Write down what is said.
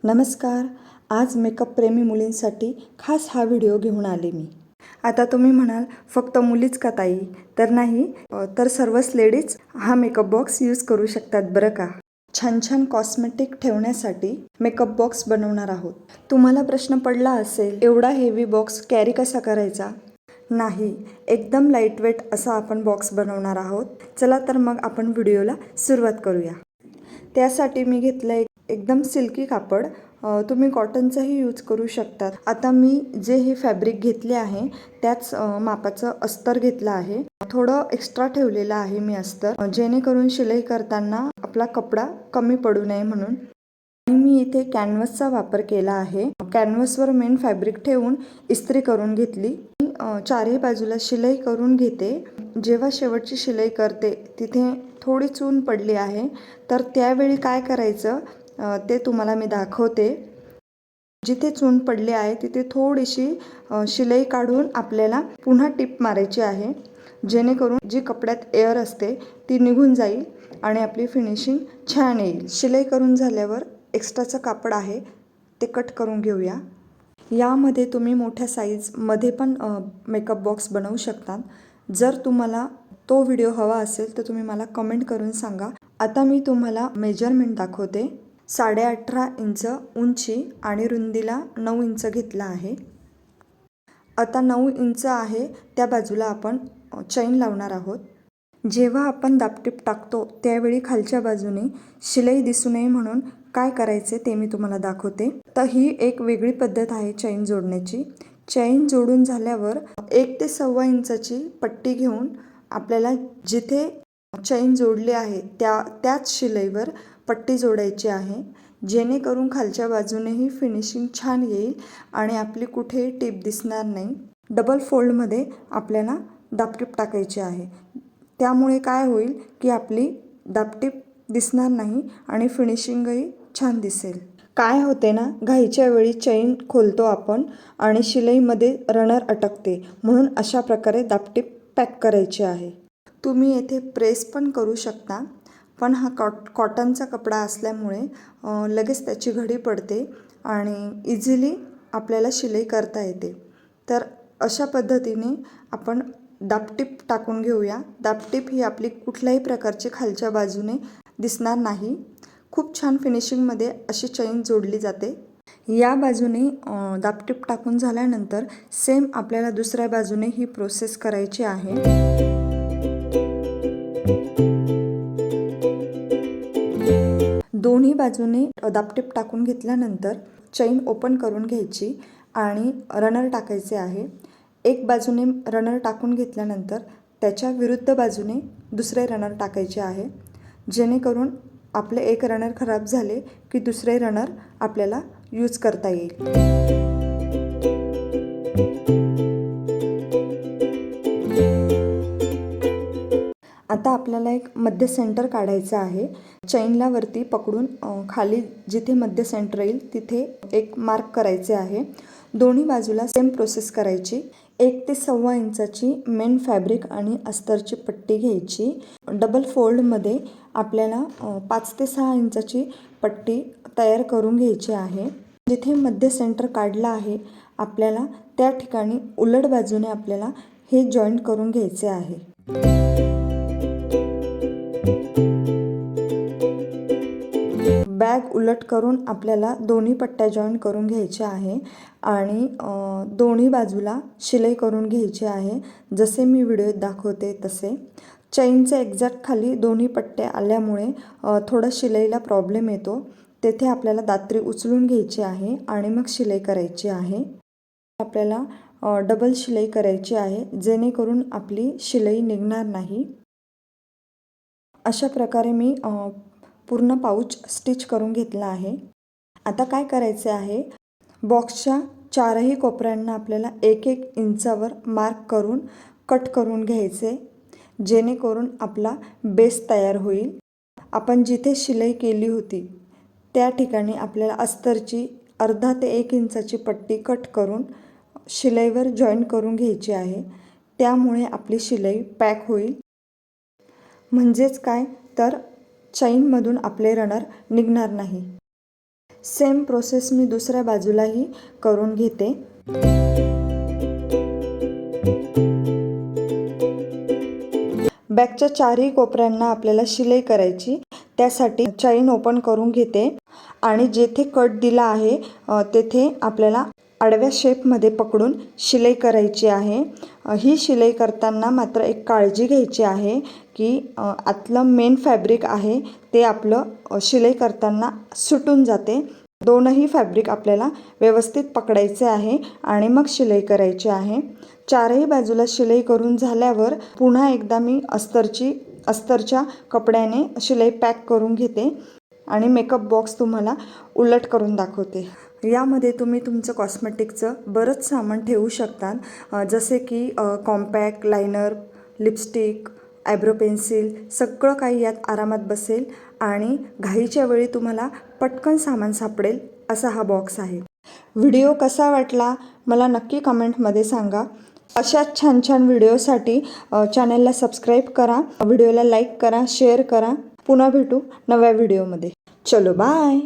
नमस्कार. आज मेकअप प्रेमी मुलींसाठी खास हा व्हिडिओ घेऊन आले मी. आता तुम्ही म्हणाल फक्त मुलीच का ताई? तर नाही, तर सर्वच लेडीज हा मेकअप बॉक्स यूज करू शकतात बरं का. छान छान कॉस्मेटिक ठेवण्यासाठी मेकअप बॉक्स बनवणार आहोत. तुम्हाला प्रश्न पडला असेल, एवढा हेवी बॉक्स कॅरी कसा करायचा? नाही, एकदम लाईटवेट असा आपण बॉक्स बनवणार आहोत. चला तर मग आपण व्हिडिओला सुरुवात करूया. त्यासाठी मी घेतलं एकदम सिल्की कापड. तुम्ही कॉटनचंही यूज करू शकतात. आता मी जे हे फॅब्रिक घेतले आहे त्याच मापाचं अस्तर घेतलं आहे. थोडं एक्स्ट्रा ठेवलेलं आहे मी अस्तर, जेणेकरून शिलाई करताना आपला कपडा कमी पडू नये म्हणून. मी इथे कॅनव्हसचा वापर केला आहे. कॅनव्हसवर मेन फॅब्रिक ठेवून इस्त्री करून घेतली. चारही बाजूला शिलाई करून घेते. जेव्हा शेवटची शिलाई करते तिथे थोडी चून पडली आहे, तर त्यावेळी काय करायचं ते तुम्हाला मी दाखवते. जिथे चून पडली आहे तिथे थोडीशी शिलाई काढून आपल्याला पुन्हा टिप मारायची आहे, जेणेकरून जी कपड्यात एअर असते ती निघून जाईल आणि आपली फिनिशिंग छान येईल. शिलाई करून झाल्यावर एक्स्ट्राचं कापड आहे ते कट करून घेऊया. यामध्ये तुम्ही मोठ्या साईजमध्ये पण मेकअप बॉक्स बनवू शकता. जर तुम्हाला तो व्हिडिओ हवा असेल तर तुम्ही मला कमेंट करून सांगा. आता मी तुम्हाला मेजरमेंट दाखवते. 18.5 इंच उंची आणि रुंदीला 9 इंच घेतला आहे. आता 9 इंच आहे त्या बाजूला आपण चैन लावणार आहोत. जेव्हा आपण दापटीप टाकतो त्यावेळी खालच्या बाजूने शिलाई दिसू नये म्हणून काय करायचे ते मी तुम्हाला दाखवते. तर ही एक वेगळी पद्धत आहे चैन जोडण्याची. चैन जोडून झाल्यावर 1 ते 1.25 इंचाची पट्टी घेऊन आपल्याला जिथे चैन जोडली आहे त्याच शिलाईवर पट्टी जोडायची आहे, जेणेकरून खालच्या बाजूनेही फिनिशिंग छान येईल आणि आपली कुठेही टीप दिसणार नाही. डबल फोल्डमध्ये आपल्याला दापटीप टाकायची आहे. त्यामुळे काय होईल की आपली दापटीप दिसणार नाही आणि फिनिशिंगही छान दिसेल. काय होते ना, घाईच्या वेळी चैन खोलतो आपण आणि शिलाईमध्ये रनर अटकते, म्हणून अशा प्रकारे दापटीप पॅक करायची आहे. तुम्ही येथे प्रेस पण करू शकता, पण हा कॉटनचा कपडा असल्यामुळे लगेच त्याची घडी पडते आणि इझिली आपल्याला शिलाई करता येते. तर अशा पद्धतीने आपण दापटीप टाकून घेऊया. दापटीप ही आपली कुठल्याही प्रकारची खालच्या बाजूने दिसणार नाही. खूप छान फिनिशिंगमध्ये अशी चैन जोडली जाते. या बाजूने दापटीप टाकून झाल्यानंतर सेम आपल्याला दुसऱ्या बाजूने ही प्रोसेस करायची आहे. दोन्ही बाजूने दापटीप टाकून घेतल्यानंतर चैन ओपन करून घ्यायची आणि रनर टाकायचे आहे. एक बाजूने रनर टाकून घेतल्यानंतर त्याच्या विरुद्ध बाजूने दुसरे रनर टाकायचे आहे, जेणेकरून आपले एक रनर खराब झाले की दुसरे रनर आपल्याला यूज करता येईल. आता आपल्याला एक मध्य सेंटर काढायचं आहे. चैनला वरती पकडून खाली जिथे मध्य सेंटर येईल तिथे एक मार्क करायचे आहे. दोन्ही बाजूला सेम प्रोसेस करायची. 1 ते 1.25 इंचाची मेन फॅब्रिक आणि अस्तरची पट्टी घ्यायची. डबल फोल्डमध्ये आपल्याला 5 ते 6 इंचाची पट्टी तयार करून घ्यायची आहे. जिथे मध्य सेंटर काढला आहे आपल्याला त्या ठिकाणी उलट बाजूने आपल्याला हे जॉईंट करून घ्यायचे आहे. बॅग उलट करून आपल्याला दोन्ही पट्ट्या जॉईंट करून घ्यायच्या आहे आणि दोन्ही बाजूला शिलाई करून घ्यायची आहे, जसे मी व्हिडिओत दाखवते तसे. चैनच्या एक्झॅक्ट खाली दोन्ही पट्ट्या आल्यामुळे थोडा शिलाईला प्रॉब्लेम येतो. तेथे आपल्याला दात्री उचलून घ्यायची आहे आणि मग शिलाई करायची आहे. आपल्याला डबल शिलाई करायची आहे, जेणेकरून आपली शिलाई निघणार नाही. अशा प्रकारे मी पूर्ण पाऊच स्टिच करून घेतला आहे. आता काय करायचे आहे, बॉक्सच्या चारही कोपऱ्यांना आपल्याला 1-1 इंचावर मार्क करून कट करून घ्यायचे, जेणेकरून आपला बेस तयार होईल. आपण जिथे शिलाई केली होती त्या ठिकाणी आपल्याला अस्तरची अर्धा ते 1 इंचाची पट्टी कट करून शिलाईवर जॉईंट करून घ्यायची आहे. त्यामुळे आपली शिलाई पॅक होईल. म्हणजेच काय तर चैनमधून आपले रनर निघणार नाही. सेम प्रोसेस मी दुसऱ्या बाजूलाही करून घेते. बॅगच्या चारही कोपऱ्यांना आपल्याला शिलाई करायची. त्यासाठी चैन ओपन करून घेते आणि जेथे कट दिला आहे तेथे आपल्याला आडव्या शेपमध्ये पकडून शिलाई करायची आहे. ही शिलाई करताना मात्र एक काळजी घ्यायची आहे की आतलं मेन फॅब्रिक आहे ते आपलं शिलाई करताना सुटून जाते. दोनही फॅब्रिक आपल्याला व्यवस्थित पकडायचे आहे आणि मग शिलाई करायची आहे. चारही बाजूला शिलाई करून झाल्यावर पुन्हा एकदा मी अस्तरच्या कपड्याने शिलाई पॅक करून घेते आणि मेकअप बॉक्स तुम्हाला उलट करून दाखवते. यामध्ये तुम्ही तुमचं कॉस्मेटिकचं बरंच सामान ठेवू शकता, जसे की compact, liner, lipstick, eyebrow pencil सगळं काही यात आरामात बसेल आणि घाईच्या वेळी तुम्हाला पटकन सामान सापडेल असा हा बॉक्स आहे. व्हिडिओ कसा वाटला मला नक्की कमेंटमध्ये सांगा. अशाच छान छान व्हिडिओसाठी चॅनलला सबस्क्राईब करा, व्हिडिओला लाईक करा, शेअर करा. पुन्हा भेटू नव्या व्हिडिओमध्ये. चलो बाय.